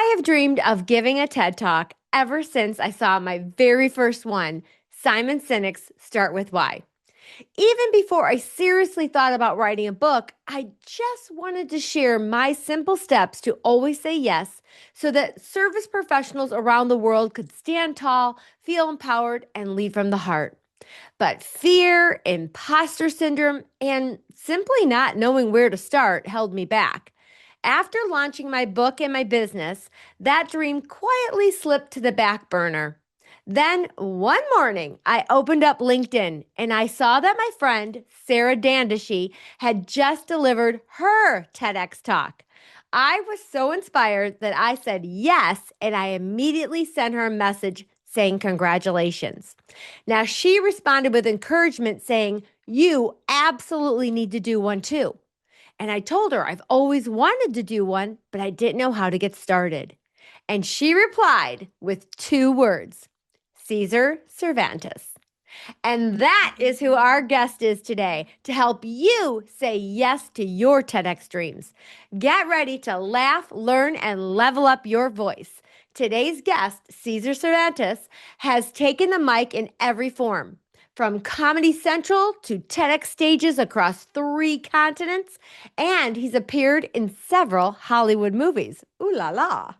I have dreamed of giving a TED Talk ever since I saw my very first one, Simon Sinek's Start With Why. Even before I seriously thought about writing a book, I just wanted to share my simple steps to always say yes so that service professionals around the world could stand tall, feel empowered, and lead from the heart. But fear, imposter syndrome, and simply not knowing where to start held me back. After launching my book and my business, that dream quietly slipped to the back burner. Then one morning, I opened up LinkedIn and I saw that my friend Sarah Dandishi had just delivered her TEDx talk. I was so inspired that I said yes, and I immediately sent her a message saying congratulations. Now, she responded with encouragement saying, "You absolutely need to do one too." And I told her I've always wanted to do one, but I didn't know how to get started. And she replied with two words: Cesar Cervantes. And that is who our guest is today to help you say yes to your TEDx dreams. Get ready to laugh, learn, and level up your voice. Today's guest, Cesar Cervantes, has taken the mic in every form, from Comedy Central to TEDx stages across 3 continents, and he's appeared in several Hollywood movies. Ooh la la.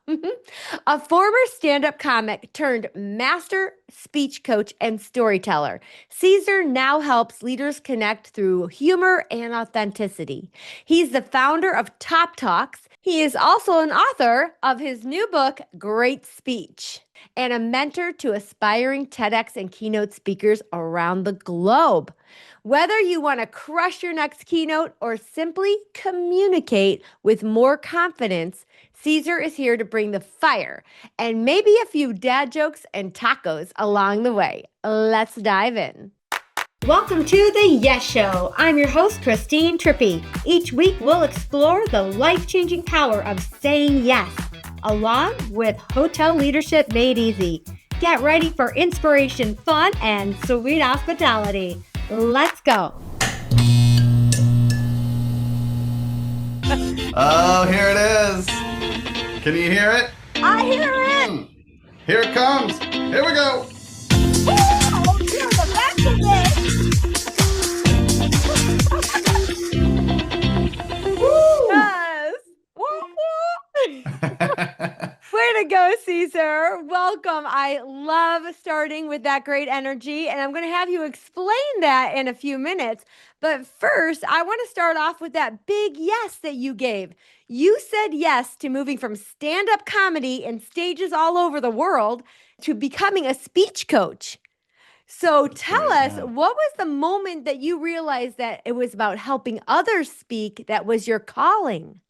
A former stand up comic turned master speech coach and storyteller, Cesar now helps leaders connect through humor and authenticity. He's the founder of Top Talks. He is also an author of his new book, Great Speech, and a mentor to aspiring TEDx and keynote speakers around the globe. Whether you want to crush your next keynote or simply communicate with more confidence, Cesar is here to bring the fire and maybe a few dad jokes and tacos along the way. Let's dive in. Welcome to the Yes Show. I'm your host, Christine Trippi. Each week, we'll explore the life-changing power of saying yes, along with hotel leadership made easy. Get ready for inspiration, fun, and sweet hospitality. Let's go. Oh, here it is. Can you hear it? I hear it. Here it comes. Here we go. Oh, you're the best of it. Yes. Way to go, Cesar. Welcome. I love starting with that great energy, and I'm going to have you explain that in a few minutes. But first, I want to start off with that big yes that you gave. You said yes to moving from stand-up comedy and stages all over the world to becoming a speech coach. So tell us, what was the moment that you realized that it was about helping others speak that was your calling?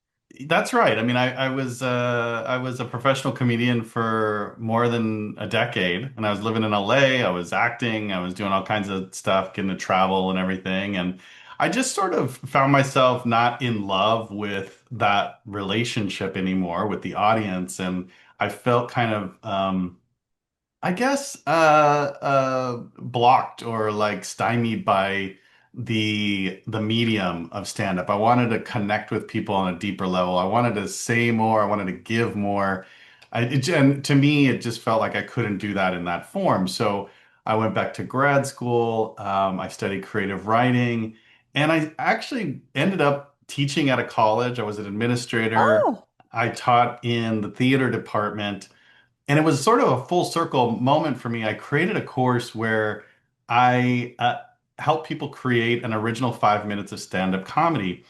That's right. I mean, I was a professional comedian for more than a decade, and I was living in LA. I was acting. I was doing all kinds of stuff, getting to travel and everything. And I just sort of found myself not in love with that relationship anymore with the audience, and I felt kind of I guess blocked or like stymied by the medium of stand up. I wanted to connect with people on a deeper level. I wanted to say more. I wanted to give more. And to me, it just felt like I couldn't do that in that form. So I went back to grad school. I studied creative writing, and I actually ended up teaching at a college. I was an administrator. Oh, I taught in the theater department. And it was sort of a full circle moment for me. I created a course where I help people create an original 5 minutes of stand-up comedy.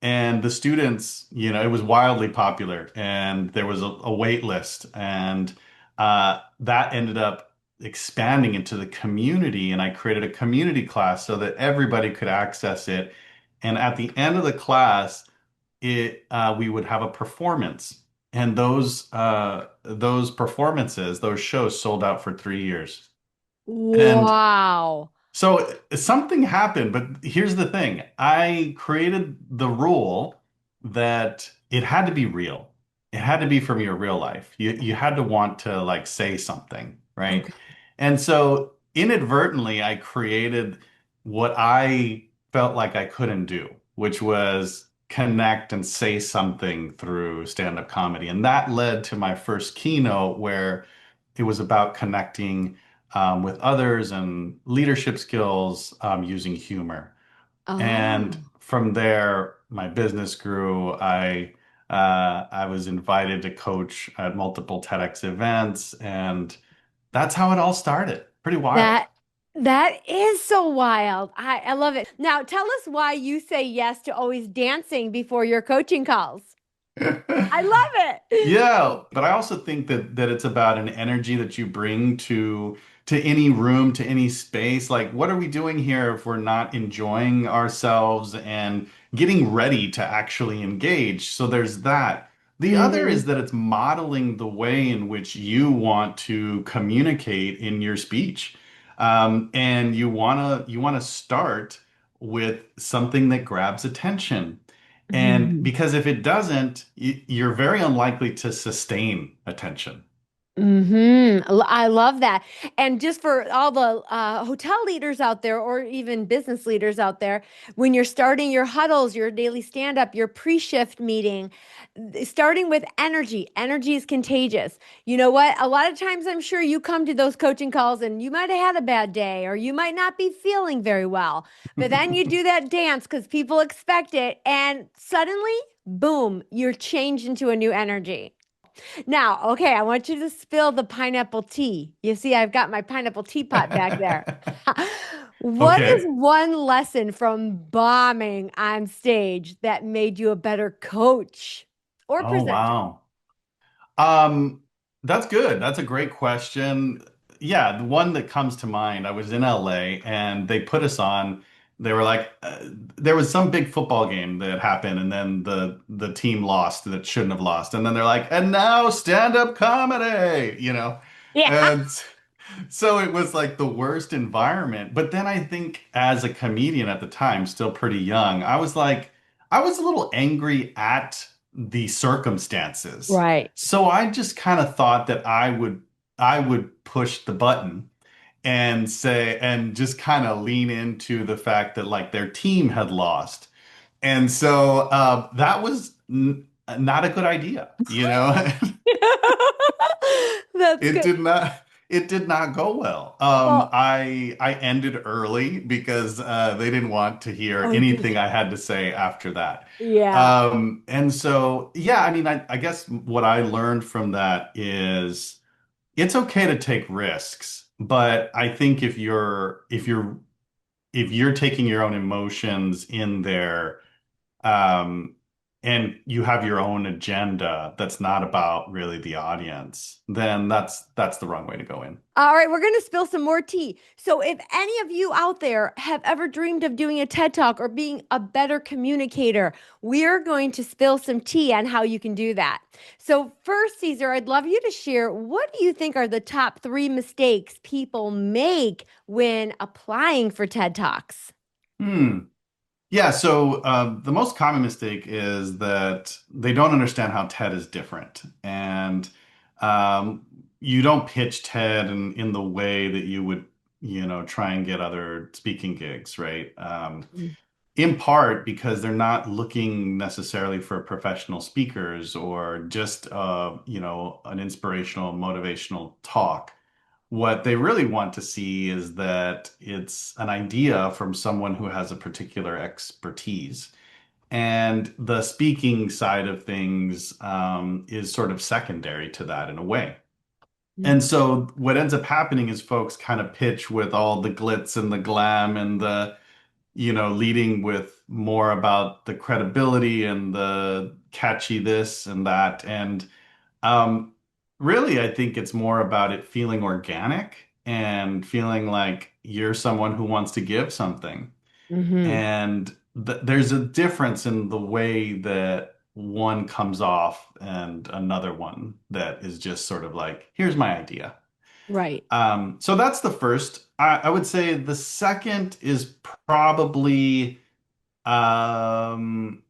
And the students, it was wildly popular, and there was a wait list. And that ended up expanding into the community. And I created a community class so that everybody could access it. And at the end of the class, we would have a performance, and those performances, those shows sold out for 3 years. And wow. so something happened, but here's the thing. I created the rule that it had to be real. It had to be from your real life. You had to want to like say something, right? Okay. And so inadvertently, I created what I felt like I couldn't do, which was connect and say something through stand-up comedy. And that led to my first keynote where it was about connecting with others and leadership skills using humor. And Oh, from there, my business grew. I was invited to coach at multiple TEDx events, and that's how it all started. Pretty wild. that that is so wild. I love it. Now, tell us why you say yes to always dancing before your coaching calls. I love it. Yeah, but I also think that it's about an energy that you bring to any room, to any space. Like, what are we doing here if we're not enjoying ourselves and getting ready to actually engage? So there's that. The other is Hmm. that it's modeling the way in which you want to communicate in your speech. And you wanna start with something that grabs attention. And Hmm. because if it doesn't, you're very unlikely to sustain attention. I love that. And just for all the hotel leaders out there, or even business leaders out there, when you're starting your huddles, your daily stand up, your pre shift meeting, starting with energy. Energy is contagious. You know what? A lot of times, I'm sure you come to those coaching calls and you might have had a bad day or you might not be feeling very well. But then you do that dance because people expect it. And suddenly, boom, you're changed into a new energy. Now, okay, I want you to spill the pineapple tea. You see, I've got my pineapple teapot back there. What is Okay. one lesson from bombing on stage that made you a better coach or Oh, presenter? wow. Um, that's good. That's a great question. Yeah, the one that comes to mind, I was in LA and they put us on. They were like, there was some big football game that happened, and then the team lost that shouldn't have lost, and then they're like, and now stand-up comedy, Yeah. and so it was like the worst environment. But then I think as a comedian at the time, still pretty young, I was a little angry at the circumstances. Right. So I just kind of thought that I would push the button and say and just kind of lean into the fact that like their team had lost. And so that was n not a good idea, you know? That's It good. did not it did not go well. Well, I ended early because they didn't want to hear oh, did anything I had to say after that. you? Yeah. And so yeah, I mean I guess what I learned from that is it's okay to take risks, but I think if you're taking your own emotions in there, um, and you have your own agenda that's not about really the audience, then that's the wrong way to go in. All right, we're going to spill some more tea. So, if any of you out there have ever dreamed of doing a TED Talk or being a better communicator, we're going to spill some tea on how you can do that. So, first, Caesar, I'd love you to share what do you think are the top three mistakes people make when applying for TED Talks? Hmm. Yeah, so the most common mistake is that they don't understand how TED is different. And um, you don't pitch TED in the way that you would, try and get other speaking gigs, right? In part because they're not looking necessarily for professional speakers or just, an inspirational, motivational talk. What they really want to see is that it's an idea from someone who has a particular expertise. And the speaking side of things is sort of secondary to that in a way. And so what ends up happening is folks kind of pitch with all the glitz and the glam and leading with more about the credibility and the catchy this and that. And um, really, I think it's more about it feeling organic and feeling like you're someone who wants to give something. Mm-hmm. And there's a difference in the way that one comes off and another one that is just sort of like, here's my idea. Right. So that's the first. I would say the second is probably um,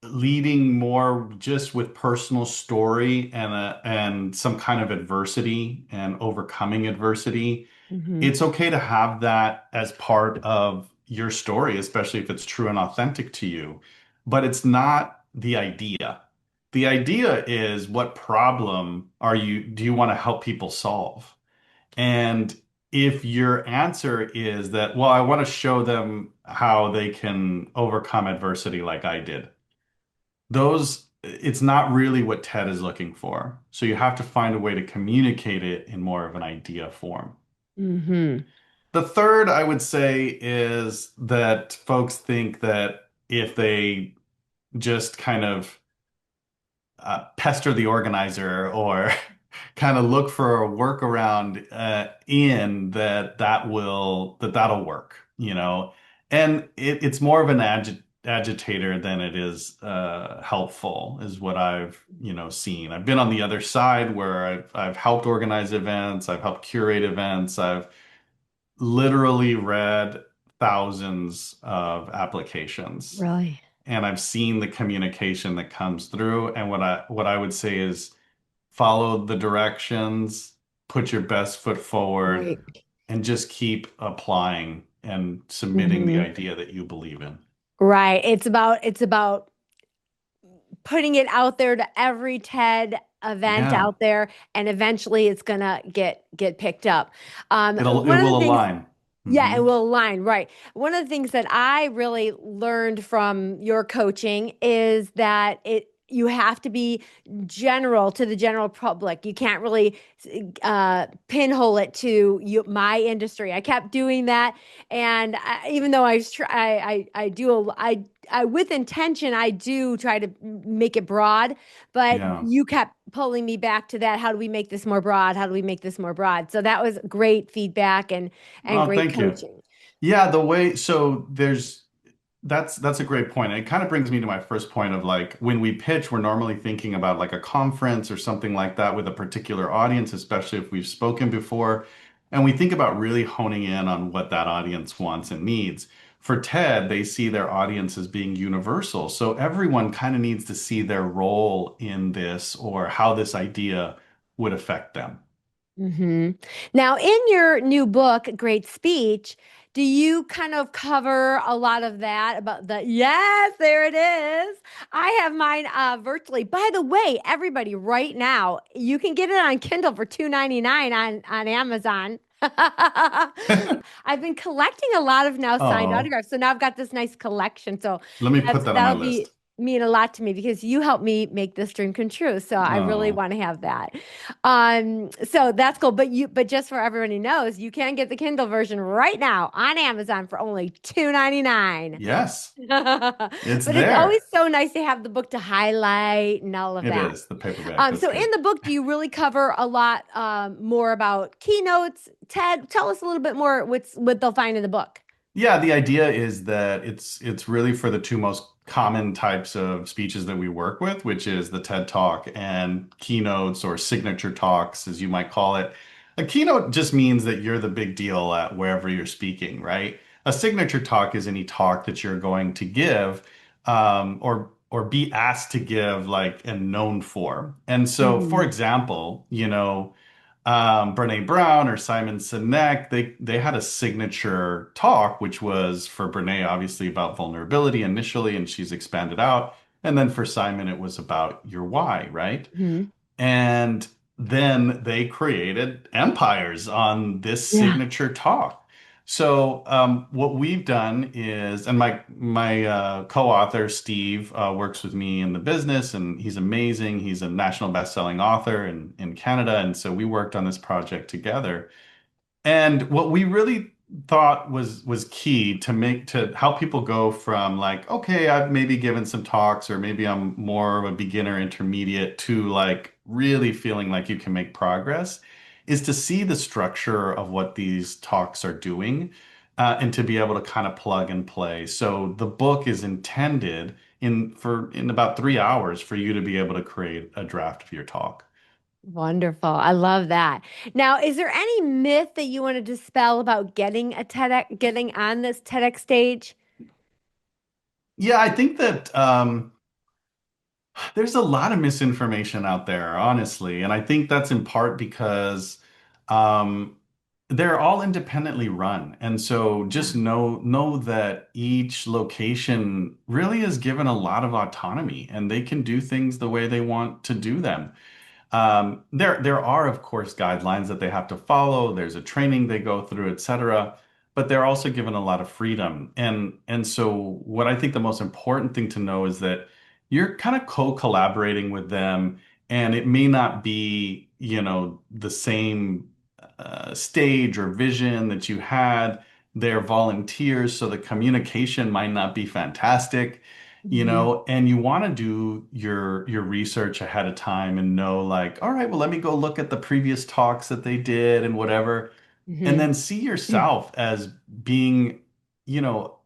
leading more just with personal story and some kind of adversity and overcoming adversity. Mm-hmm. It's okay to have that as part of your story, especially if it's true and authentic to you. but it's not the idea. The idea is what problem do you want to help people solve? And if your answer is that, well, I want to show them how they can overcome adversity like I did, it's not really what TED is looking for. So you have to find a way to communicate it in more of an idea form. Mm-hmm. The third, I would say, is that folks think that if they just kind of pester the organizer or kind of look for a workaround that'll work, you know. And it's more of an agitator than it is helpful, is what I've seen. I've been on the other side where I've helped organize events, I've helped curate events, I've literally read thousands of applications Really? and I've seen the communication that comes through. And what I would say is follow the directions, put your best foot forward, Right. and just keep applying and submitting the Mm-hmm. idea that you believe in. Right. It's about putting it out there to every TED event Yeah, out there, and eventually it's gonna get picked up. it One of will the things, align. yeah, Hmm. and will align, right. One of the things that I really learned from your coaching is that you have to be general to the general public. You can't really pinhole it to my industry. I kept doing that, and even though I do with intention, I do try to make it broad, but Yeah. you kept pulling me back to that. How do we make this more broad? How do we make this more broad? So that was great feedback and Oh, great thank you. coaching. Yeah, the way so there's that's a great point. It kind of brings me to my first point of like when we pitch, we're normally thinking about like a conference or something like that with a particular audience, especially if we've spoken before. And we think about really honing in on what that audience wants and needs. For TED, they see their audience as being universal. So everyone kind of needs to see their role in this or how this idea would affect them. Hmm. Now, in your new book, Great Speech, do you kind of cover a lot of that about yes, there it is. I have mine virtually. By the way, everybody, right now, you can get it on Kindle for $2.99 on Amazon. I've been collecting a lot of now signed Oh, autographs. So now I've got this nice collection. So let me put that on my that'll be list. mean a lot to me because you helped me make this dream come true. So I really Oh, want to have that. So that's cool. But just for everyone who knows, you can get the Kindle version right now on Amazon for only $2.99. yes, But it's it's always there. so nice to have the book to highlight and all of It that. is the paperback. That's So in good. the book, do you really cover a lot more about keynotes? Ted, tell us a little bit more what they'll find in the book. Yeah, the idea is that it's really for the two most common types of speeches that we work with, which is the TED Talk and keynotes or signature talks, as you might call it. A keynote just means that you're the big deal at wherever you're speaking, right? A signature talk is any talk that you're going to give, or be asked to give, like and known for. And so, for Hmm. example, Brene Brown or Simon Sinek, they had a signature talk, which was for Brene, obviously about vulnerability initially, and she's expanded out. And then for Simon, it was about your why, right? Hmm. And then they created empires on this Yeah. signature talk. So what we've done is, and my co-author Steve works with me in the business, and he's amazing. He's a national best-selling author in Canada, and so we worked on this project together. And what we really thought was key to help people go from like, okay, I've maybe given some talks or maybe I'm more of a beginner intermediate to like really feeling like you can make progress is to see the structure of what these talks are doing and to be able to kind of plug and play. So the book is intended in about 3 hours for you to be able to create a draft of your talk. Wonderful. I love that. Now, is there any myth that you want to dispel about getting on this TEDx stage? Yeah, I think that there's a lot of misinformation out there, honestly, and I think that's in part because um, they're all independently run. And so just Yeah. know that each location really is given a lot of autonomy and they can do things the way they want to do them. There are, of course, guidelines that they have to follow. There's a training they go through, etc. But they're also given a lot of freedom. And so what I think the most important thing to know is that you're kind of co-collaborating with them, and it may not be, the same stage or vision that you had. They're volunteers, so the communication might not be fantastic, Hmm. and you want to do your research ahead of time and know like, all right, well, let me go look at the previous talks that they did and whatever, and Hmm. then see yourself as being,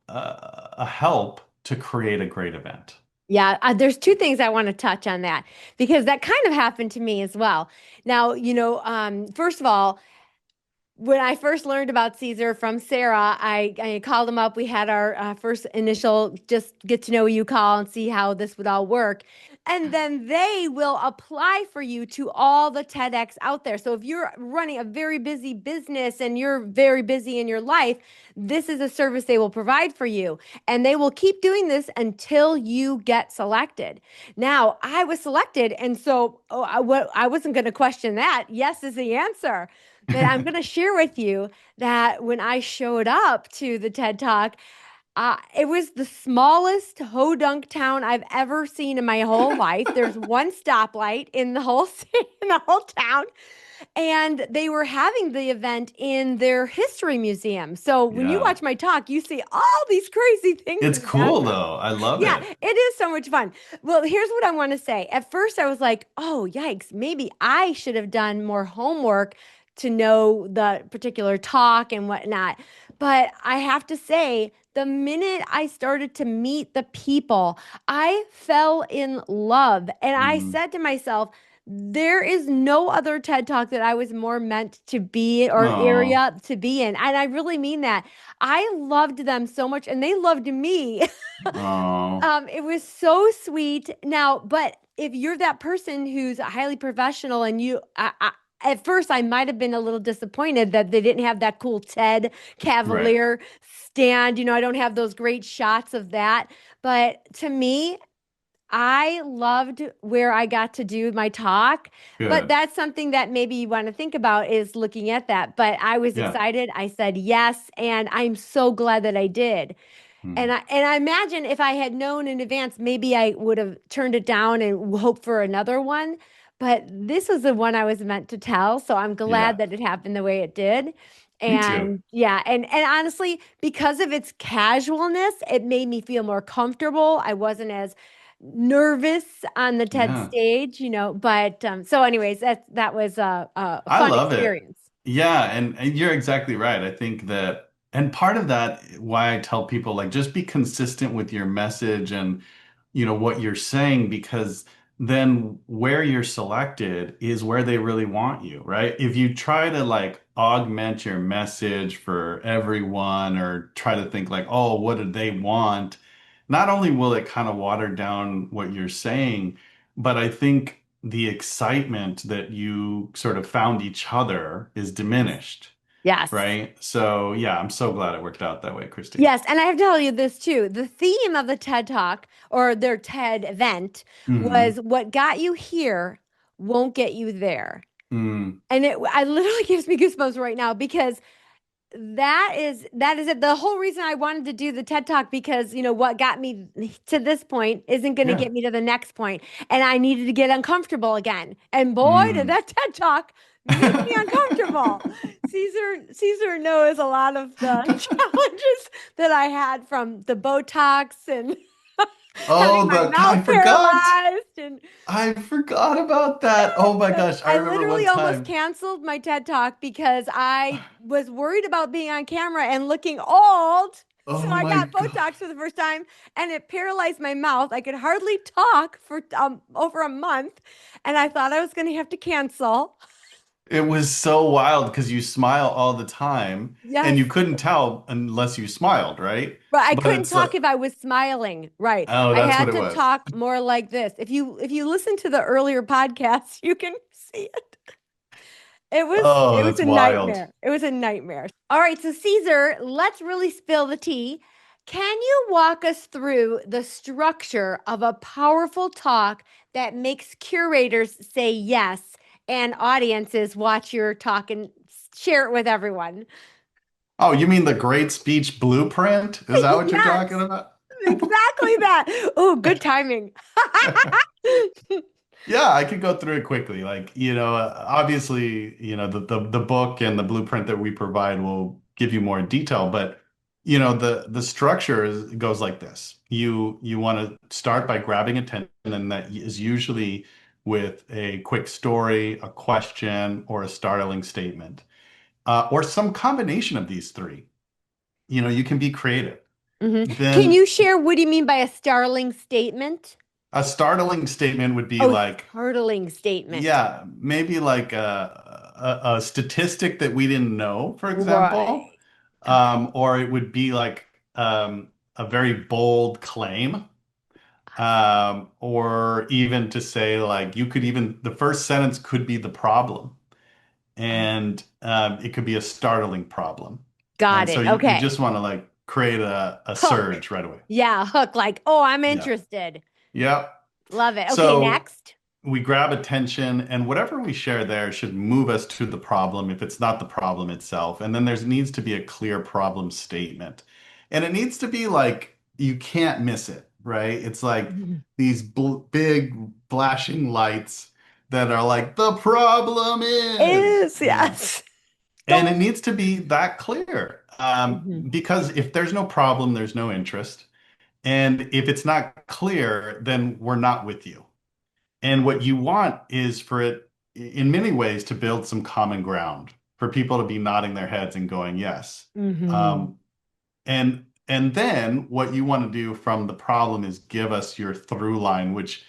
a help to create a great event. Yeah, there's two things I want to touch on that because that kind of happened to me as well. Now, first of all, when I first learned about Caesar from Sarah, I called him up. We had our first initial just get to know you call and see how this would all work. And then they will apply for you to all the TEDx out there. So if you're running a very busy business and you're very busy in your life, this is a service they will provide for you. And they will keep doing this until you get selected. Now, I was selected. And so I wasn't going to question that. Yes is the answer. But I'm going to share with you that when I showed up to the TED Talk, it was the smallest hodunk town I've ever seen in my whole life. There's one stoplight in the whole in the whole town, and they were having the event in their history museum. So when you Yeah. watch my talk, you see all these crazy things in It's the cool background. though. I love Yeah, it. it is so much fun. Well, here's what I want to say. At first, I was like, oh, yikes, maybe I should have done more homework to know the particular talk and whatnot. But I have to say, the minute I started to meet the people, I fell in love. And I Mm. said to myself, there is no other TED Talk that I was more meant to be or Oh, area to be in. And I really mean that. I loved them so much and they loved me. oh, It was so sweet. Now, but if you're that person who's highly professional and at first I might have been a little disappointed that they didn't have that cool TED right. Cavalier stand. I don't have those great shots of that. But to me, I loved where I got to do my talk, but Good. that's something that maybe you want to think about is looking at that. But I was Yeah. excited. I said yes, and I'm so glad that I did. And Mm. I imagine if I had known in advance, maybe I would have turned it down and hoped for another one. But this was the one I was meant to tell, so I'm glad Yeah. that it happened the way it did. Me too. And yeah, and honestly, because of its casualness, it made me feel more comfortable. I wasn't as nervous on the TED Yeah. stage, But so, anyways, that was a I fun love it. experience. Yeah, and you're exactly right. I think that, and part of that, why I tell people like just be consistent with your message and what you're saying, because then where you're selected is where they really want you, right? If you try to like augment your message for everyone or try to think like, oh, what do they want? Not only will it kind of water down what you're saying, but I think the excitement that you sort of found each other is diminished, Yes. right? So yeah, I'm so glad it worked out that way, Christy. Yes, and I have to tell you this too. The theme of the TED Talk or their TED event Hmm. was what got you here won't get you there. Mm. And I literally gives me goosebumps right now because that is it. The whole reason I wanted to do the TED Talk because what got me to this point isn't going to Yeah. get me to the next point, and I needed to get uncomfortable again. And boy, did Mm. that TED Talk make me uncomfortable. Caesar knows a lot of the challenges that I had from the Botox and having Oh, my I mouth forgot. paralyzed and I forgot about that. Oh my but gosh, I I remember literally one almost time. canceled my TED Talk because I was worried about being on camera and looking old. So Oh I my got God. Botox for the first time and it paralyzed my mouth. I could hardly talk for over a month. And I thought I was going to have to cancel. It was so wild because you smile all the time and Yes. you couldn't tell unless you smiled, right? But I But couldn't it's talk like, if I was smiling. Right. oh, I that's what had it to was. talk more like this. If you listen to the earlier podcasts, you can see it. It Oh, was that's a wild. nightmare. It was a nightmare. All right, so Caesar, let's really spill the tea. Can you walk us through the structure of a powerful talk that makes curators say yes and audiences watch your talk and share it with everyone? Oh, you mean the great speech blueprint? Is that what you're talking Yes, about? exactly that. Oh, good timing. Yeah, I could go through it quickly. Like, obviously, the book and the blueprint that we provide will give you more detail, but the structure goes like this. You want to start by grabbing attention, and that is usually with a quick story, a question, or a startling statement, or some combination of these three. You can be creative. Can Then you share what do you mean by a startling statement? a startling statement would be Oh, like, startling statement. yeah, maybe like a statistic that we didn't know, for example. Right. Okay. Or it would be like a very bold claim. Or even to say like the first sentence could be the problem, Oh, and it could be a startling problem. got And so it. you Okay. just want to like create a Hook. surge right away. Yeah, hook. Like, oh, I'm Yeah. interested. Yep. Love it. Okay, So next. we grab attention, and whatever we share there should move us to the problem if it's not the problem itself. And then there needs to be a clear problem statement. And it needs to be like you can't miss it, right? It's like Mhm. these big flashing lights that are like, the problem is, Is, yes. and Don't. it needs to be that clear. Mhm. Because if there's no problem, there's no interest. And if it's not clear, then we're not with you. And what you want is for it, in many ways, to build some common ground, for people to be nodding their heads and going, yes. Mhm. Um, and then what you want to do from the problem is give us your through line, which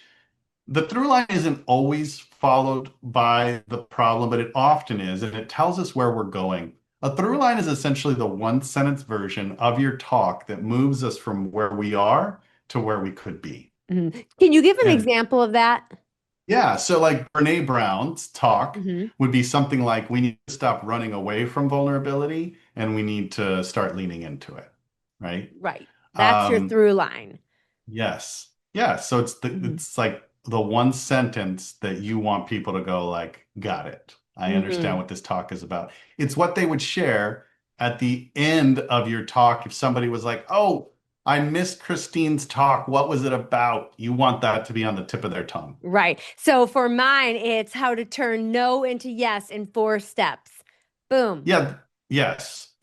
the through line isn't always followed by the problem, but it often is, and it tells us where we're going. A through line is essentially the one sentence version of your talk that moves us from where we are to where we could be. Mhm. Can you give an And example of that? yeah, so like Brene Brown's talk Mhm. would be something like, we need to stop running away from vulnerability and we need to start leaning into it, right? Right. That's your Um, through line. yes. Yeah, so Mhm. it's like the one sentence that you want people to go like, got it. I understand Mhm. what this talk is about. It's what they would share at the end of your talk if somebody was like, "Oh, I missed Christine's talk. What was it about?" You want that to be on the tip of their tongue. Right. So for mine, it's how to turn no into yes in 4 steps. Boom. Yeah, yes.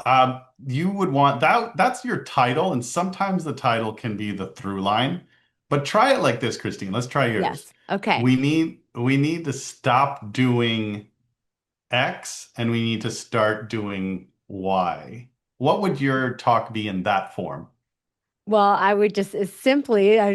You would want that. That's your title, and sometimes the title can be the through line. But try it like this, Christine. Let's try yours. Yes. Okay. We need to stop doing X, and we need to start doing Y. What would your talk be in that form? Well, I would just I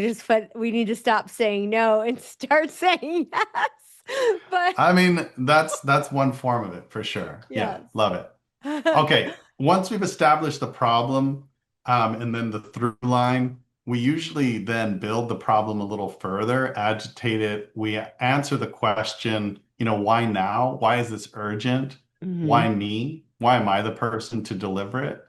just put we need to stop saying no and start saying yes. But I mean, that's one form of it for sure. Yeah, yes. love it. Okay, once we've established the problem, and then the through line, we usually then build the problem a little further, agitate it. We answer the question, why now? Why is this urgent? Why Hmm. me? Why am I the person to deliver it?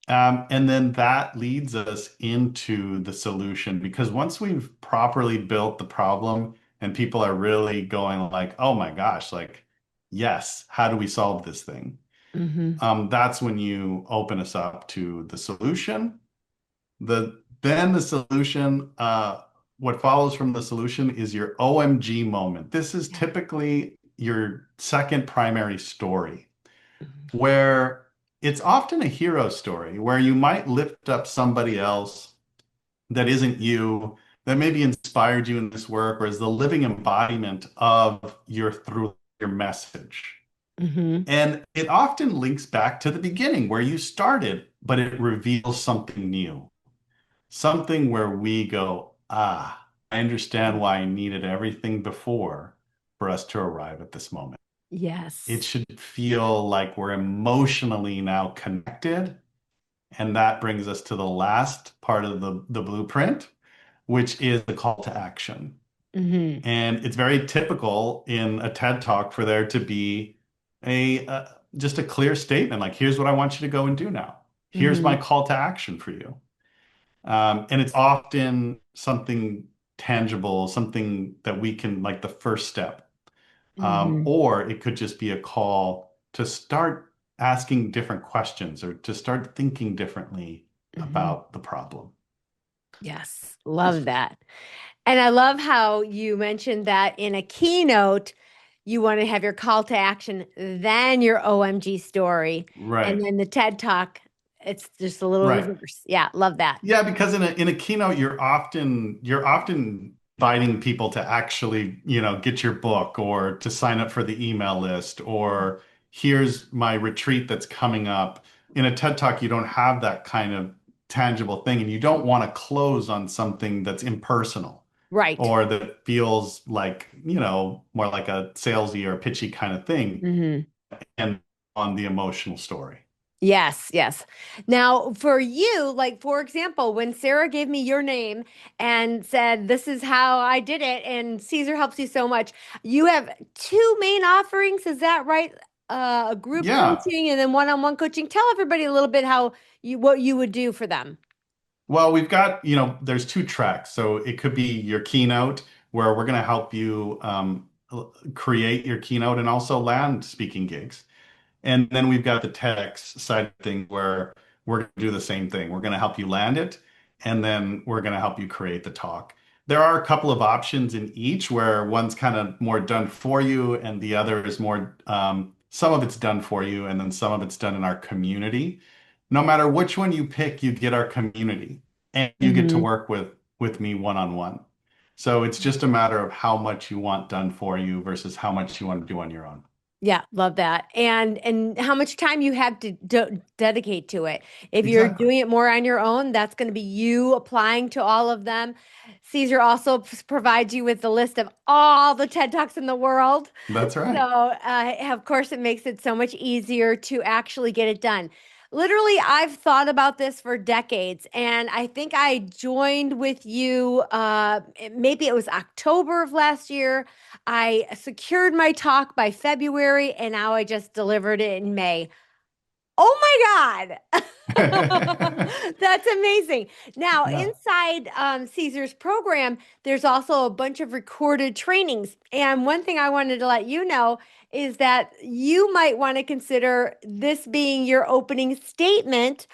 And then that leads us into the solution, because once we've properly built the problem and people are really going like, oh my gosh, like, yes, how do we solve this thing? Hmm. That's when you open us up to the solution. Then the solution, what follows from the solution is your OMG moment. This is Yeah. typically your second primary story, where it's often a hero story where you might lift up somebody else that isn't you, that maybe inspired you in this work, or is the living embodiment of your through your message. Hmm. And it often links back to the beginning where you started, but it reveals something new, something where we go, ah, I understand why I needed everything before for us to arrive at this moment. It Yes. should feel like we're emotionally now connected. And that brings us to the last part of the blueprint, which is the call to action. Hmm. And it's very typical in a TED Talk for there to be a just a clear statement like, here's what I want you to go and do now. Here's my Hmm. call to action for you. And it's often something tangible, something that we can, like the first step. Hmm. Or it could just be a call to start asking different questions or to start thinking differently Hmm. about the problem. Yes, Just love that. And I love how you mentioned that in a keynote, you want to have your call to action, then your OMG story, and right, then the TED Talk. It's just a little right. reverse. Yeah, love that. Yeah, because in a keynote, you're often inviting people to actually, get your book or to sign up for the email list or here's my retreat that's coming up. In a TED Talk, you don't have that kind of tangible thing, and you don't want to close on something that's impersonal Right. or that feels like, more like a salesy or pitchy kind of thing Hmm. and on the emotional story. Yes, yes. Now, for you, like for example, when Sarah gave me your name and said, "This is how I did it," and Caesar helps you so much, you have two main offerings. Is that right? A group Yeah. coaching and then one-on-one coaching. Tell everybody a little bit how what you would do for them. Well, we've got, there's two tracks. So it could be your keynote, where we're going to help you create your keynote and also land speaking gigs. And then we've got the TEDx side of things where we're going to do the same thing. We're going to help you land it, and then we're going to help you create the talk. There are a couple of options in each where one's kind of more done for you, and the other is more, some of it's done for you, and then some of it's done in our community. No matter which one you pick, you get our community, and you get to Hmm. work with me one on one. So it's just a matter of how much you want done for you versus how much you want to do on your own. Yeah, love that. And how much time you have to dedicate to it. If you're Exactly. doing it more on your own, that's going to be you applying to all of them. Caesar also provides you with the list of all the TED Talks in the world. That's So, right. of course, it makes it so much easier to actually get it done. Literally, I've thought about this for decades, and I think I joined with you. Maybe it was October of last year. I secured my talk by February, and now I just delivered it in May. Oh my God. That's amazing. Now, Yeah. inside Caesar's program, there's also a bunch of recorded trainings. And one thing I wanted to let you know is that you might want to consider this being your opening statement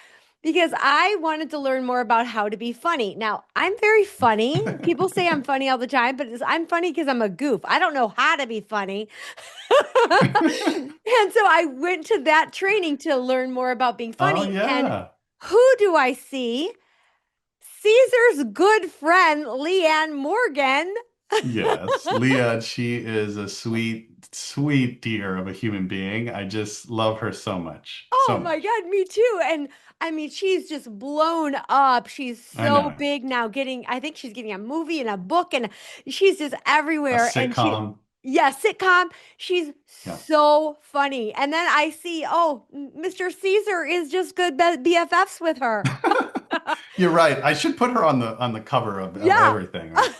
because I wanted to learn more about how to be funny. Now, I'm very funny. People say I'm funny all the time, but I'm funny because I'm a goof. I don't know how to be funny. And so I went to that training to learn more about being Oh funny. And yeah. who do I see? Caesar's good friend, Leanne Morgan. Yes. Leah, she is a sweet, sweet dear of a human being. I just love her so much. Oh So my much. God, me too. And I mean, she's just blown up. She's I so know. big now, I think she's getting a movie and a book, and she's just A everywhere. And sitcom. yeah, sitcom. She's Yeah. so funny. And then I see, oh, Mr. Caesar is just good BFFs with her. You're right. I should put her on the cover of Yeah. everything, right?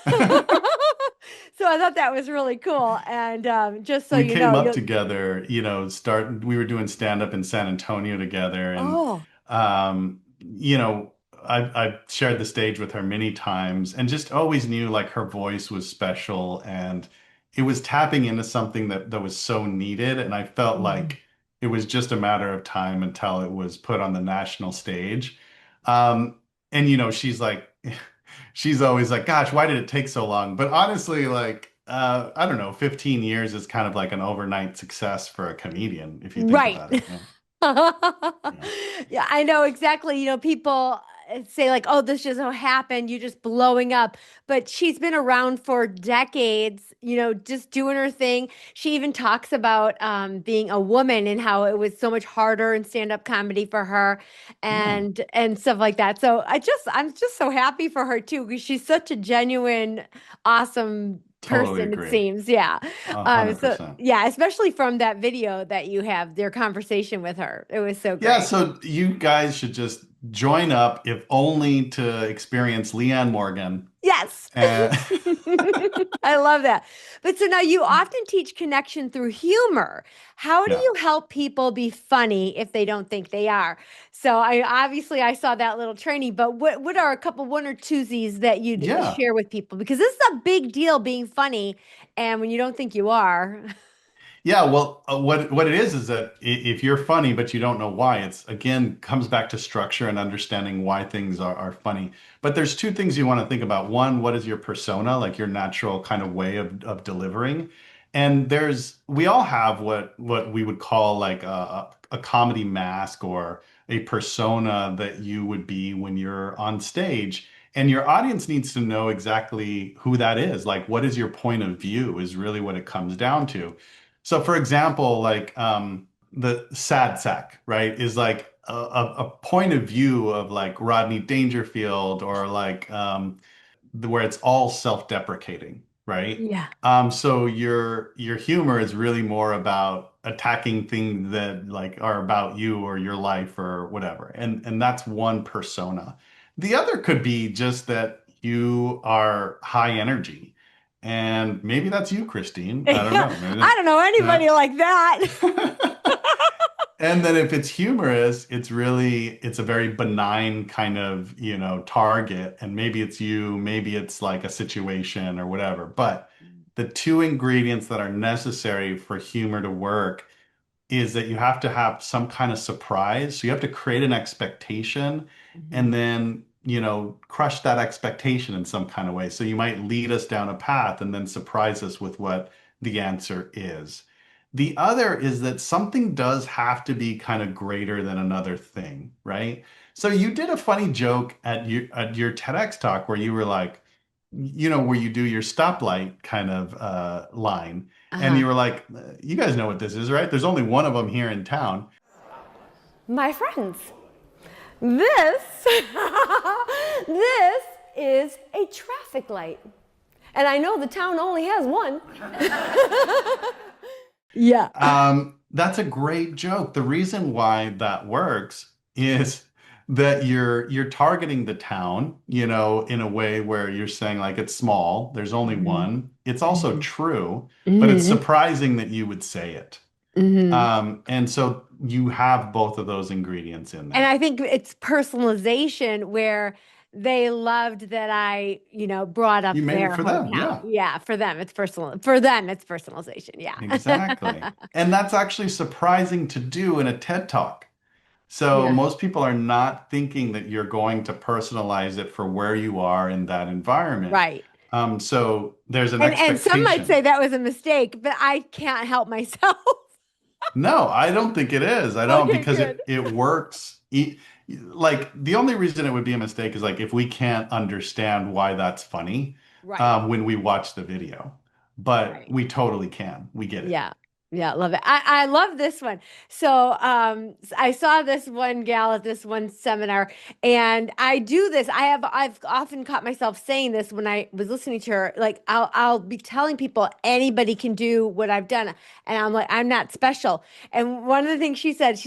So I thought that was really cool. And just so We you know, came up you'll, together, we were doing stand up in San Antonio together, and oh, I've shared the stage with her many times and just always knew like her voice was special and it was tapping into something that was so needed, and I felt mhm. like it was just a matter of time until it was put on the national stage. Um, and she's like she's always like, gosh, why did it take so long? But honestly, like, I don't know, 15 years is kind of like an overnight success for a comedian, if you think Right. about it. Yeah. Yeah. Yeah, I know exactly. People say like, "Oh, this just so happened, you just blowing up." But she's been around for decades, just doing her thing. She even talks about being a woman and how it was so much harder in stand-up comedy for her Yeah. and stuff like that. So I'm just so happy for her too, because she's such a genuine, awesome Totally person, it agree. seems. Yeah. A hundred So percent. yeah, especially from that video that you have, their conversation with her. It was so Yeah, great. so you guys should just join up if only to experience Leanne Morgan. Yes. And I love that. But so now you often teach connection through humor. How do yeah, you help people be funny if they don't think they are? So I saw that little training, but what are a couple one or twosies that you'd yeah. share with people? Because this is a big deal being funny, and when you don't think you are. Yeah, well, what it is that if you're funny but you don't know why, it's again comes back to structure and understanding why things are funny. But there's two things you want to think about. One, what is your persona, like your natural kind of way of delivering? And we all have what we would call like a comedy mask or a persona that you would be when you're on stage. And your audience needs to know exactly who that is. Like, what is your point of view is really what it comes down to. So, for example, like the sad sack, right, is like a point of view of like Rodney Dangerfield or like where it's all self-deprecating, right? Yeah. So your humor is really more about attacking things that like are about you or your life or whatever, and that's one persona. The other could be just that you are high energy. And maybe that's you, Christine. I don't Yeah. know. I don't know Uh, anybody like that. and then if it's humorous, it's a very benign kind of, target. And maybe it's you, maybe it's like a situation or whatever. But the two ingredients that are necessary for humor to work is that you have to have some kind of surprise. So you have to create an expectation Mhm. and then, crush that expectation in some kind of way. So you might lead us down a path and then surprise us with what the answer is. The other is that something does have to be kind of greater than another thing, right? So you did a funny joke at your TEDx talk where you were like, where you do your stoplight kind of line. And Uh-huh. you were like, you guys know what this is, right? There's only one of them here in town. My friends, this this is a traffic light. And I know the town only has one. Yeah. That's a great joke. The reason why that works is that you're targeting the town, in a way where you're saying like it's small, there's only Hmm. one. It's also Hmm. true, but it's Hmm. surprising that you would say it. Hmm. And so you have both of those ingredients in And there. I think it's personalization where they loved that I brought up You made it their for them, hometown. yeah. Yeah, for them it's personal. For them it's personalization. Yeah. Exactly. And that's actually surprising to do in a TED Talk. So Yeah. most people are not thinking that you're going to personalize it for where you are in that environment. Right. So there's an And some might say expectation. that was a mistake, but I can't help myself. No, I don't think it is. I don't Okay, because good. it works. Like the only reason it would be a mistake is like if we can't understand why that's funny Right. when we watch the video. But Right. we totally can. We get it. Yeah. Yeah, love it. I love this one. So I saw this one gal at this one seminar, and I do this. I've often caught myself saying this when I was listening to her. Like I'll be telling people anybody can do what I've done. And I'm like, I'm not special. And one of the things she says,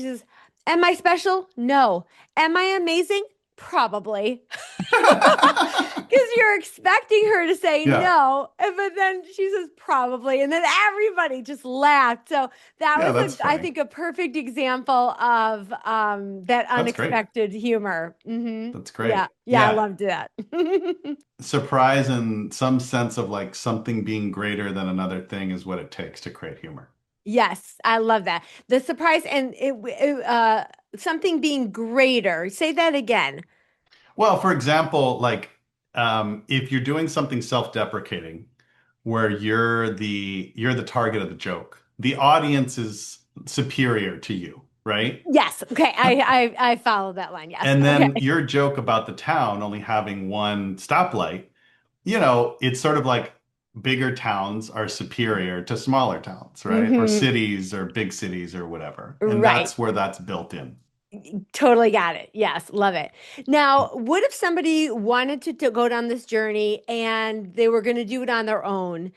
am I special? No. Am I amazing? Probably. Because you're expecting her to say Yeah. no, but then she says probably, and then everybody just laughed. So that Yeah, was that's I funny. think, a perfect example of that That's great. unexpected humor. Hmm. That's Yeah, great. yeah, I Yeah. loved that. Surprise and some sense of like something being greater than another thing is what it takes to create humor. Yes, I love that. The surprise and something being greater. Say that again. Well, for example, like if you're doing something self-deprecating where you're the target of the joke, the audience is superior to you, right? Yes. Okay. I follow that line. Yes. And Okay. then your joke about the town only having one stoplight, it's sort of like bigger towns are superior to smaller towns, right? Or Hmm. cities or big cities or whatever. And Right. that's where that's built in. Totally got it. Yes, love it. Now, what if somebody wanted to go down this journey and they were going to do it on their own?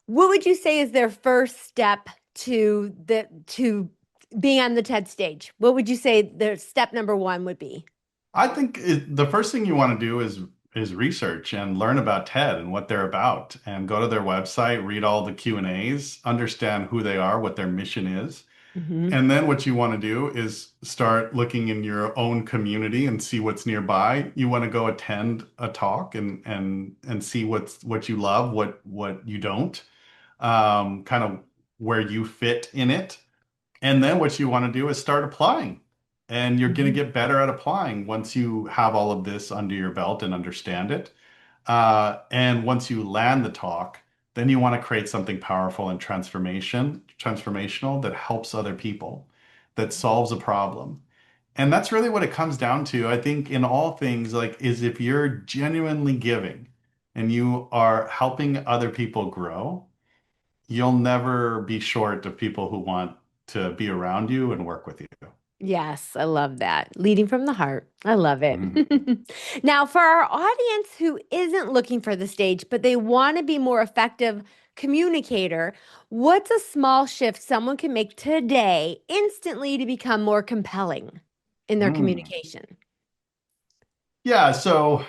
What would you say is their first step to being on the TED stage? What would you say their step number one would be? I think the first thing you want to do is research and learn about TED and what they're about, and go to their website, read all the Q&As, understand who they are, what their mission is. Hmm. And then what you want to do is start looking in your own community and see what's nearby. You want to go attend a talk and see what you love, what you don't, kind of where you fit in it. And then what you want to do is start applying. And you're going to Hmm. get better at applying once you have all of this under your belt and understand it. And once you land the talk, then you want to create something powerful and transformational that helps other people, that solves a problem. And that's really what it comes down to. I think in all things, like, is if you're genuinely giving and you are helping other people grow, you'll never be short of people who want to be around you and work with you. Yes, I love that. Leading from the heart. I love it. Mhm. Now, for our audience who isn't looking for the stage, but they want to be more effective communicator, what's a small shift someone can make today instantly to become more compelling in their Mm. communication? Yeah, so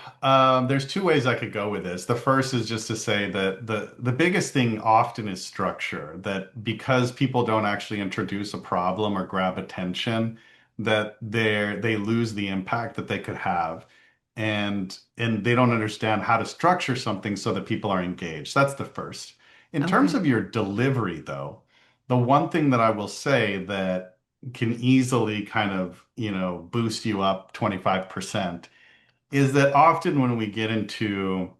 there's two ways I could go with this. The first is just to say that the biggest thing often is structure, that because people don't actually introduce a problem or grab attention, that they lose the impact that they could have. And they don't understand how to structure something so that people are engaged. That's the first. In terms Okay. of your delivery, though, the one thing that I will say that can easily kind of, boost you up 25% is that often when we get into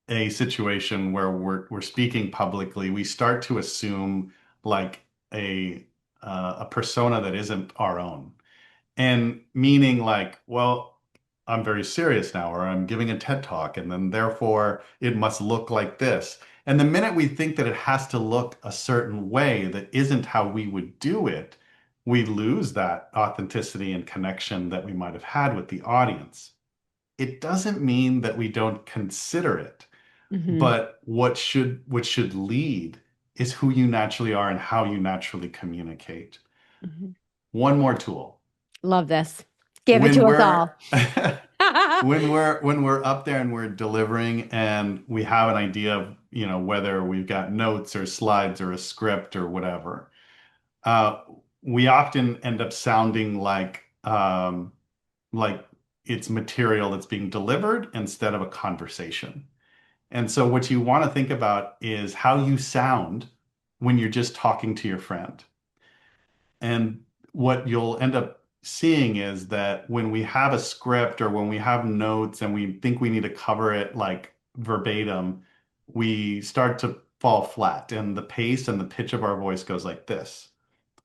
a situation where we're speaking publicly, we start to assume like a persona that isn't our own. And meaning like, well, I'm very serious now, or I'm giving a TED talk, and then therefore it must look like this. And the minute we think that it has to look a certain way that isn't how we would do it, we lose that authenticity and connection that we might have had with the audience. It doesn't mean that we don't consider it, Hmm. but what should lead is who you naturally are and how you naturally communicate. Hmm. One more tool. Love this. Give it When to us we're all. when we're up there and we're delivering and we have an idea of, whether we've got notes or slides or a script or whatever, uh, we often end up sounding like it's material that's being delivered instead of a conversation. And so what you want to think about is how you sound when you're just talking to your friend. And what you'll end up seeing is that when we have a script or when we have notes and we think we need to cover it like verbatim, we start to fall flat and the pace and the pitch of our voice goes like this.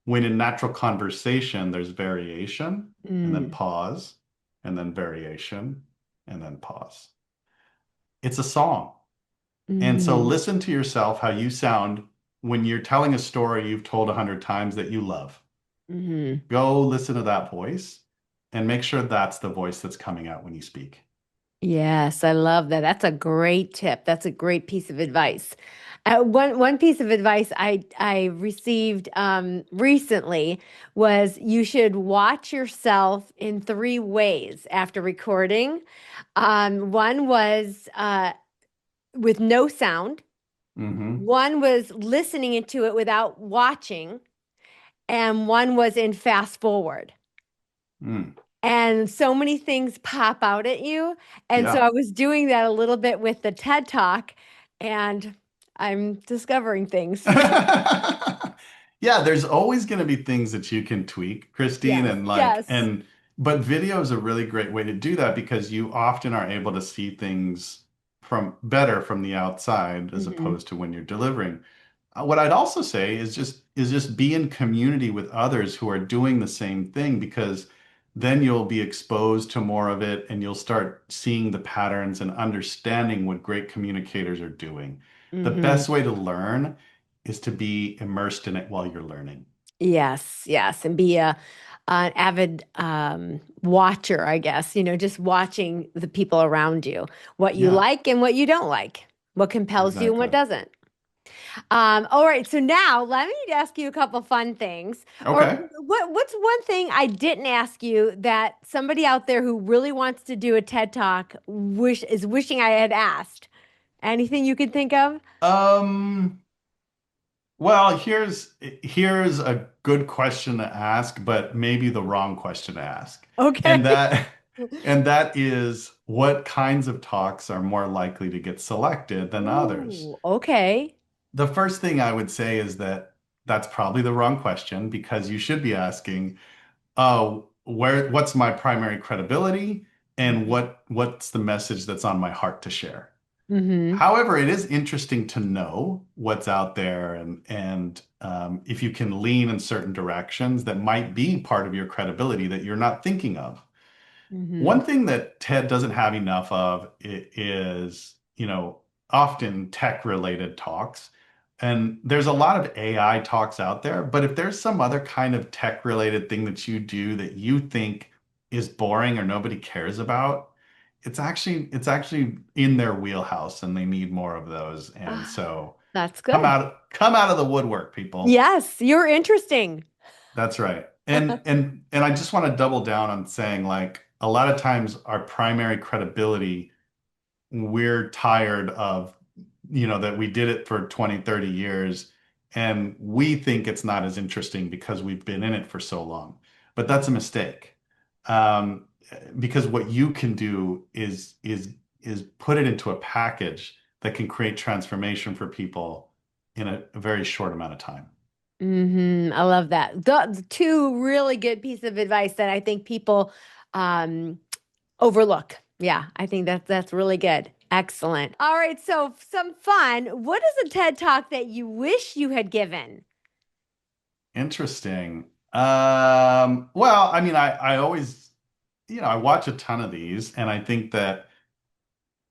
When in natural conversation, there's variation and then Mm. pause and then variation and then pause. It's a song. And so Hmm. listen to yourself how you sound when you're telling a story you've told 100 times that you love. Hmm. Go listen to that voice and make sure that's the voice that's coming out when you speak. Yes, I love that. That's a great tip. That's a great piece of advice. One piece of advice I received recently was you should watch yourself in three ways after recording. One was with no sound. Mm-hmm. One was listening into it without watching, and one was in fast forward. Mm. And so many things pop out at you. And so Yeah. I was doing that a little bit with the TED Talk, and I'm discovering things. Yeah, there's always going to be things that you can tweak, Christine, Yes, and yes. but video is a really great way to do that because you often are able to see things from better from the outside as Hmm. opposed to when you're delivering. What I'd also say is just be in community with others who are doing the same thing because then you'll be exposed to more of it and you'll start seeing the patterns and understanding what great communicators are doing. The Hmm. best way to learn is to be immersed in it while you're learning. Yes, yes. And be an avid watcher, I guess, just watching the people around you, what you Yeah, like and what you don't like, what compels you and what exactly. doesn't. All right, so now let me ask you a couple fun things. Or Okay. what's one thing I didn't ask you that somebody out there who really wants to do a TED Talk wishing I had asked? Anything you can think of? Um, well, here's a good question to ask, but maybe the wrong question to ask. Okay. And that and that is what kinds of talks are more likely to get selected than others? Ooh, okay. The first thing I would say is that that's probably the wrong question because you should be asking, what's my primary credibility and what's the message that's on my heart to share? Mm-hmm. However, it is interesting to know what's out there and if you can lean in certain directions that might be part of your credibility that you're not thinking of. Mm-hmm. One thing that TED doesn't have enough of is, often tech-related talks. And there's a lot of AI talks out there, but if there's some other kind of tech-related thing that you do that you think is boring or nobody cares about, it's actually in their wheelhouse and they need more of those. And Ah, so that's come good. out of the woodwork, people. Yes, you're interesting. That's right. And I just want to double down on saying like a lot of times our primary credibility, we're tired of, that we did it for 20, 30 years and we think it's not as interesting because we've been in it for so long. But that's a mistake. Um, because what you can do is put it into a package that can create transformation for people in a very short amount of time. I love that. The two really good pieces of advice that I think people um, overlook. Yeah, I think that's really good. Excellent. All right, so some fun. What is a TED Talk that you wish you had given? Interesting. Well, I mean, I always, I watch a ton of these, and I think that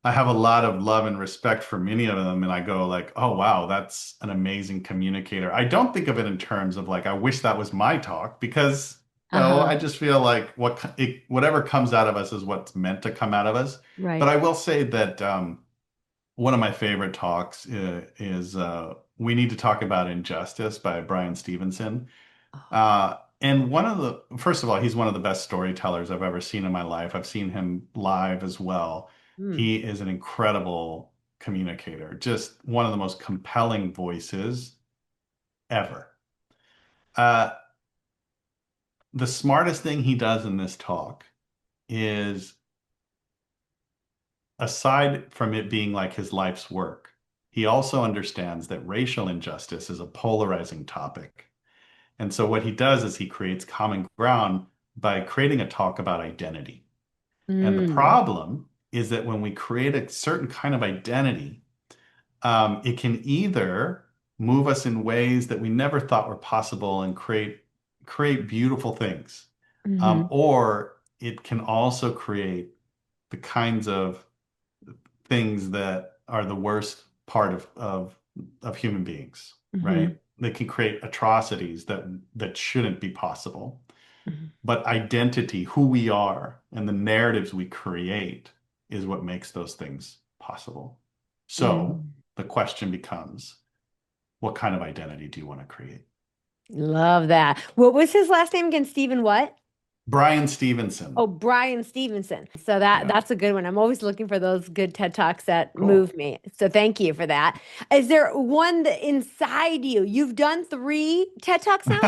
I have a lot of love and respect for many of them, and I go like, oh wow, that's an amazing communicator. I don't think of it in terms of like, I wish that was my talk because no, Uh-huh. I just feel like whatever comes out of us is what's meant to come out of us. But Right. I will say that one of my favorite talks is "We Need to Talk About Injustice" by Brian Stevenson. Oh. And first of all, he's one of the best storytellers I've ever seen in my life. I've seen him live as well. Hmm. He is an incredible communicator, just one of the most compelling voices ever. Uh, the smartest thing he does in this talk is, aside from it being like his life's work, he also understands that racial injustice is a polarizing topic. And so what he does is he creates common ground by creating a talk about identity. And the Mm. problem is that when we create a certain kind of identity, it can either move us in ways that we never thought were possible and create beautiful things, Mm-hmm. or it can also create the kinds of things that are the worst part of human beings, Mm-hmm. right? They can create atrocities that shouldn't be possible. Mm-hmm. But identity, who we are, and the narratives we create is what makes those things possible. So Mm. the question becomes, what kind of identity do you want to create? Love that. What was his last name again? Stephen what? Brian Stevenson. Oh, Brian Stevenson. So that Yeah. that's a good one. I'm always looking for those good TED Talks that Cool. move me. So thank you for that. Is there one that inside you? You've done three TED Talks now?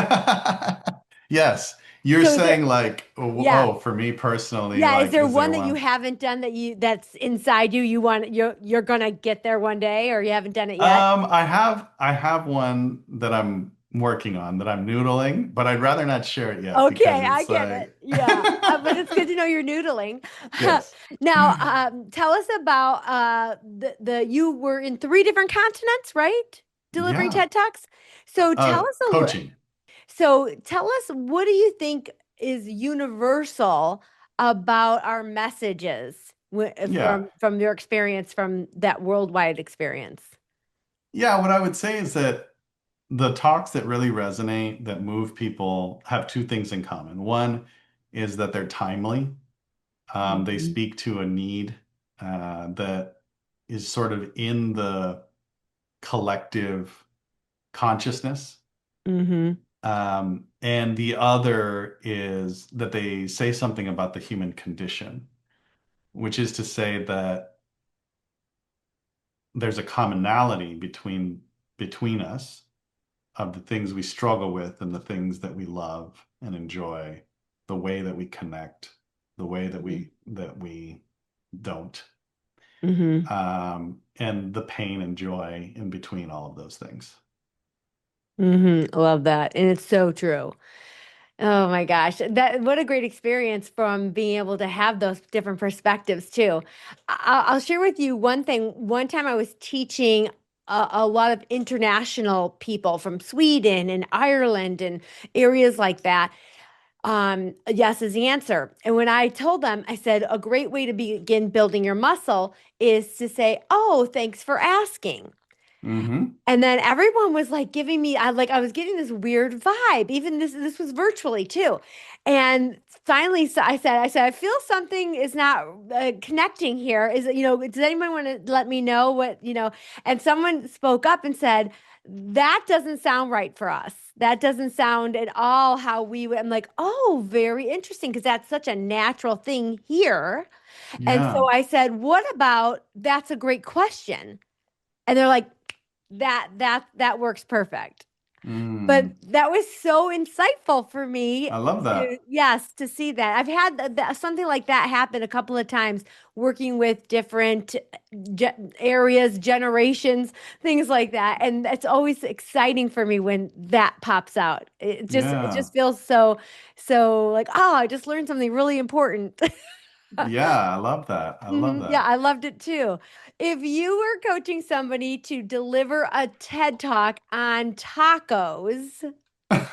Yes. You're So is there, saying like, oh, yeah. oh, for me personally, Yeah, is like, there is one there that you one? haven't done that's inside you? You're gonna get there one day or you haven't done it yet? I have one that I'm working on that I'm noodling, but I'd rather not share it yet because Okay, I it's get it. like Yeah. But it's good to know you're noodling. yes. Now, tell us about the you were in three different continents, right? Delivering Yeah. TED Talks. So Coaching. tell us what do you think is universal about our messages Yeah. from your experience from that worldwide experience? Yeah, what I would say is that the talks that really resonate, that move people, have two things in common. One is that they're timely. They Mhm. speak to a need that is sort of in the collective consciousness. Mm-hmm. And the other is that they say something about the human condition, which is to say that there's a commonality between us of the things we struggle with and the things that we love and enjoy, the way that we connect, the way that we don't, Mm-hmm. and the pain and joy in between all of those things. Mm-hmm. Love that. And it's so true. Oh my gosh. What a great experience from being able to have those different perspectives too. I'll share with you one thing. One time I was teaching a lot of international people from Sweden and Ireland and areas like that. Yes is the answer. And when I told them, I said, a great way to begin building your muscle is to say, "Oh, thanks for asking." Mm-hmm. And then everyone was like giving me, I was getting this weird vibe. Even this was virtually too. And finally, so I feel something is not connecting here. Is it, does anyone want to let me know what? And someone spoke up and said, that doesn't sound right for us. That doesn't sound at all how we would. I'm like, oh, very interesting, because that's such a natural thing here. And so Yeah. I said, what about that's a great question? And they're like, that works perfect. But Mm. that was so insightful for me I love to, that. yes, to see that. I've had something like that happen a couple of times working with different areas, generations, things like that. And it's always exciting for me when that pops out. It just Yeah. feels so like, oh, I just learned something really important. Yeah, I love that. I love Mhm. Yeah, that. I loved it too. If you were coaching somebody to deliver a TED talk on tacos, because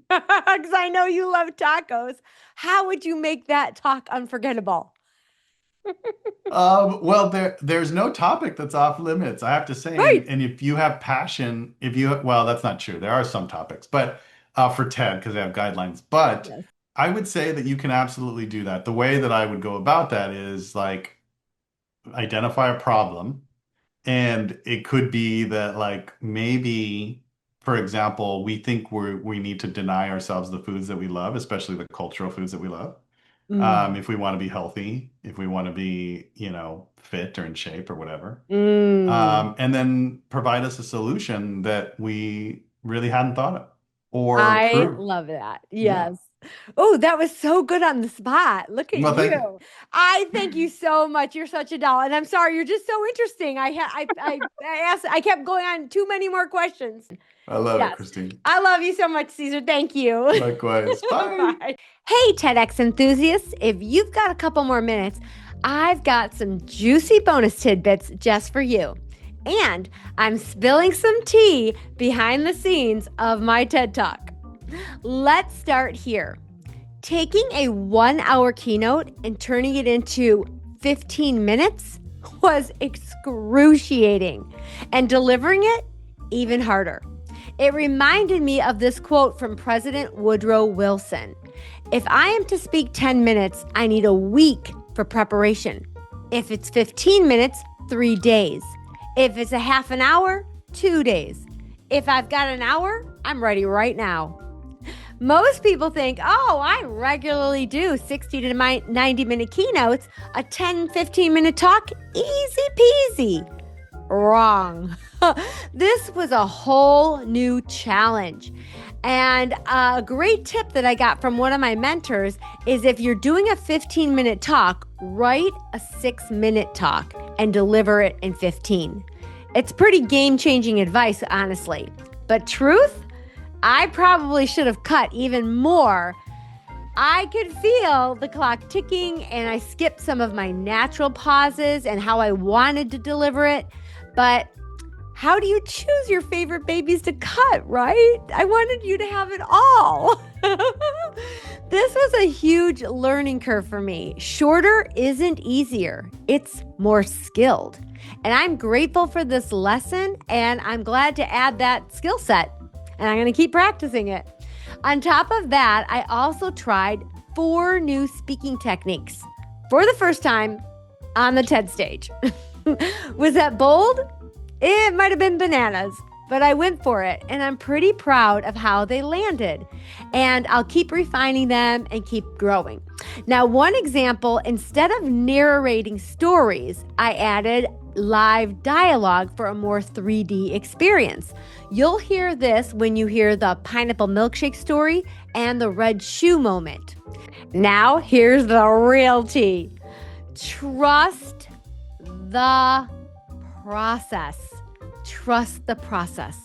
I know you love tacos, how would you make that talk unforgettable? Well, there's no topic that's off limits, I have to say. And Right. and if you have passion, well, that's not true. There are some topics, but for TED, because they have guidelines. But Yes. I would say that you can absolutely do that. The way that I would go about that is like identify a problem. And it could be that like maybe, for example, we think we need to deny ourselves the foods that we love, especially the cultural foods that we love. Mm. If we want to be healthy, if we want to be, fit or in shape or whatever. Mm. And then provide us a solution that we really hadn't thought of or I prove. love that. Yeah. Yes. Oh, that was so good on the spot. Look at Well, thank you. you. I thank you so much. You're such a doll. And I'm sorry, you're just so interesting. I kept going on too many more questions. I love it, Yes. Christine. I love you so much, Caesar. Thank you. Likewise. Bye. Bye. Hey, TEDx enthusiasts, if you've got a couple more minutes, I've got some juicy bonus tidbits just for you. And I'm spilling some tea behind the scenes of my TED Talk. Let's start here. Taking a 1 hour keynote and turning it into 15 minutes was excruciating, and delivering it even harder. It reminded me of this quote from President Woodrow Wilson. If I am to speak 10 minutes, I need a week for preparation. If it's 15 minutes, 3 days. If it's a half an hour, 2 days. If I've got an hour, I'm ready right now. Most people think, oh, I regularly do 60 to 90-minute keynotes, a 10-15-minute talk, easy peasy. Wrong. This was a whole new challenge. And a great tip that I got from one of my mentors is if you're doing a 15-minute talk, write a 6-minute talk and deliver it in 15. It's pretty game-changing advice, honestly. But truth? I probably should have cut even more. I could feel the clock ticking, and I skipped some of my natural pauses and how I wanted to deliver it. But how do you choose your favorite babies to cut, right? I wanted you to have it all. This was a huge learning curve for me. Shorter isn't easier, it's more skilled. And I'm grateful for this lesson, and I'm glad to add that skill set. And I'm going to keep practicing it. On top of that, I also tried 4 new speaking techniques for the first time on the TED stage. Was that bold? It might have been bananas, but I went for it, and I'm pretty proud of how they landed. And I'll keep refining them and keep growing. Now, one example, instead of narrating stories, I added live dialogue for a more 3D experience. You'll hear this when you hear the pineapple milkshake story and the red shoe moment. Now, here's the real tea. Trust the process. Trust the process.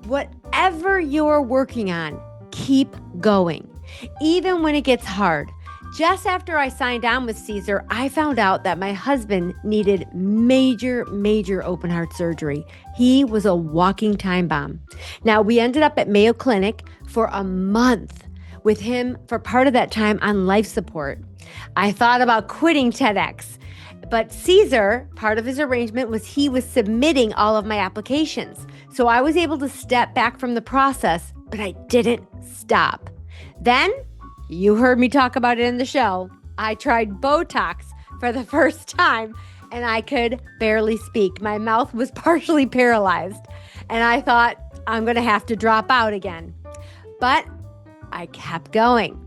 Whatever you're working on, keep going. Even when it gets hard. Just after I signed on with Cesar, I found out that my husband needed major open heart surgery. He was a walking time bomb. Now, we ended up at Mayo Clinic for a month with him for part of that time on life support. I thought about quitting TEDx, but Cesar, part of his arrangement was he was submitting all of my applications. So I was able to step back from the process, but I didn't stop. Then, you heard me talk about it in the show. I tried Botox for the first time and I could barely speak. My mouth was partially paralyzed and I thought I'm going to have to drop out again. But I kept going.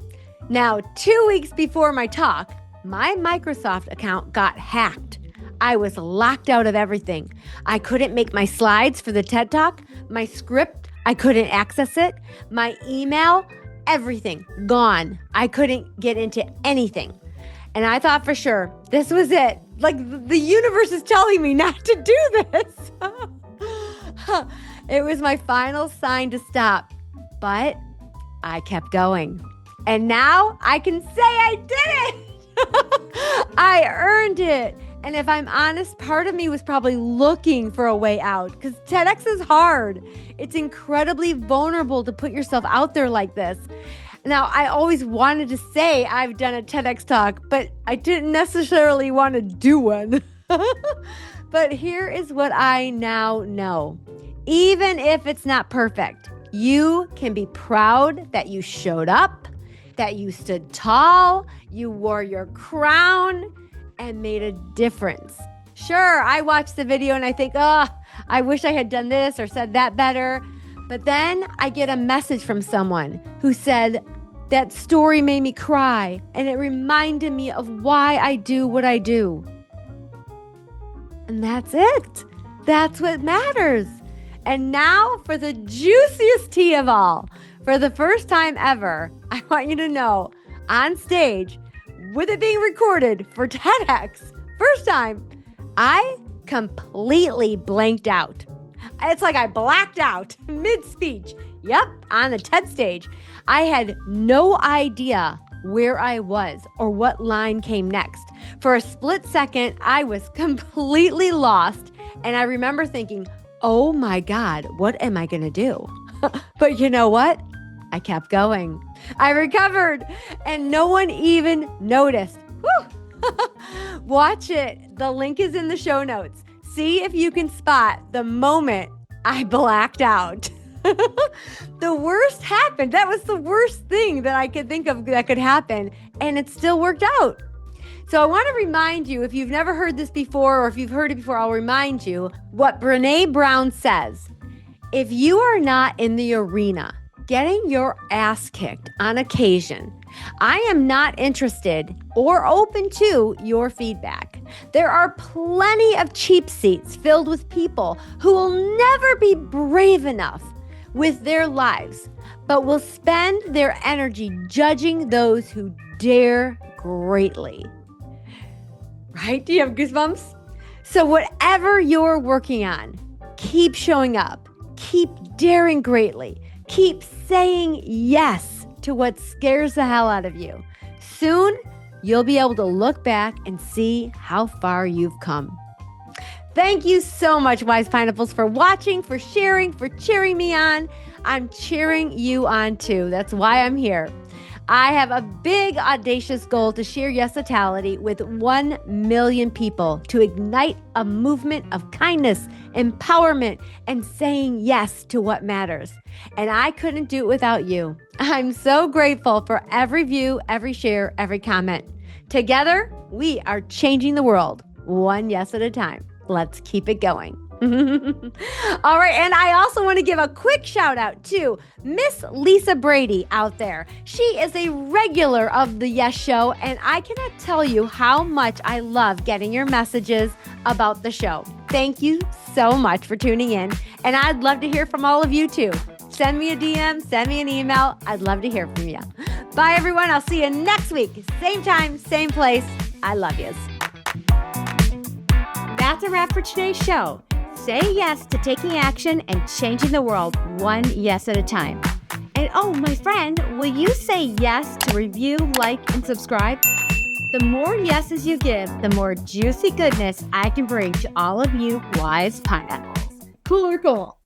Now, 2 weeks before my talk, my Microsoft account got hacked. I was locked out of everything. I couldn't make my slides for the TED Talk, my script, I couldn't access it, my email, everything gone. I couldn't get into anything. And I thought for sure, this was it. Like the universe is telling me not to do this. It was my final sign to stop. But I kept going. And now I can say I did it. I earned it. And if I'm honest, part of me was probably looking for a way out because TEDx is hard. It's incredibly vulnerable to put yourself out there like this. Now, I always wanted to say I've done a TEDx talk, but I didn't necessarily want to do one. But here is what I now know. Even if it's not perfect, you can be proud that you showed up, that you stood tall, you wore your crown, and made a difference. Sure, I watched the video and I think, I wish I had done this or said that better. But then I get a message from someone who said, that story made me cry and it reminded me of why I do what I do. And that's it. That's what matters. And now for the juiciest tea of all. For the first time ever, I want you to know, on stage, with it being recorded for TEDx, first time, I completely blanked out. It's like I blacked out mid-speech. Yep, on the TED stage. I had no idea where I was or what line came next. For a split second, I was completely lost. And I remember thinking, oh my God, what am I going to do? But you know what? I kept going. I recovered and no one even noticed. Watch it. The link is in the show notes. See if you can spot the moment I blacked out. The worst happened. That was the worst thing that I could think of that could happen. And it still worked out. So I want to remind you, if you've never heard this before, or if you've heard it before, I'll remind you what Brené Brown says. If you are not in the arena, getting your ass kicked on occasion, I am not interested or open to your feedback. There are plenty of cheap seats filled with people who will never be brave enough with their lives, but will spend their energy judging those who dare greatly. Right? Do you have goosebumps? So whatever you're working on, keep showing up, keep daring greatly, keep saying yes to what scares the hell out of you. Soon, you'll be able to look back and see how far you've come. Thank you so much, Wise Pineapples, for watching, for sharing, for cheering me on. I'm cheering you on too. That's why I'm here. I have a big, audacious goal to share Yesitality with 1 million people to ignite a movement of kindness, empowerment, and saying yes to what matters. And I couldn't do it without you. I'm so grateful for every view, every share, every comment. Together, we are changing the world, one yes at a time. Let's keep it going. All right, and I also want to give a quick shout out to Miss Lisa Brady out there. She is a regular of the Yes Show, and I cannot tell you how much I love getting your messages about the show. Thank you so much for tuning in, and I'd love to hear from all of you too. Send me a DM, send me an email. I'd love to hear from you. Bye, everyone. I'll see you next week. Same time, same place. I love yous. That's a wrap for today's show. Say yes to taking action and changing the world one yes at a time. And oh, my friend, will you say yes to review, like, and subscribe? The more yeses you give, the more juicy goodness I can bring to all of you wise pineapples. Cool or cool?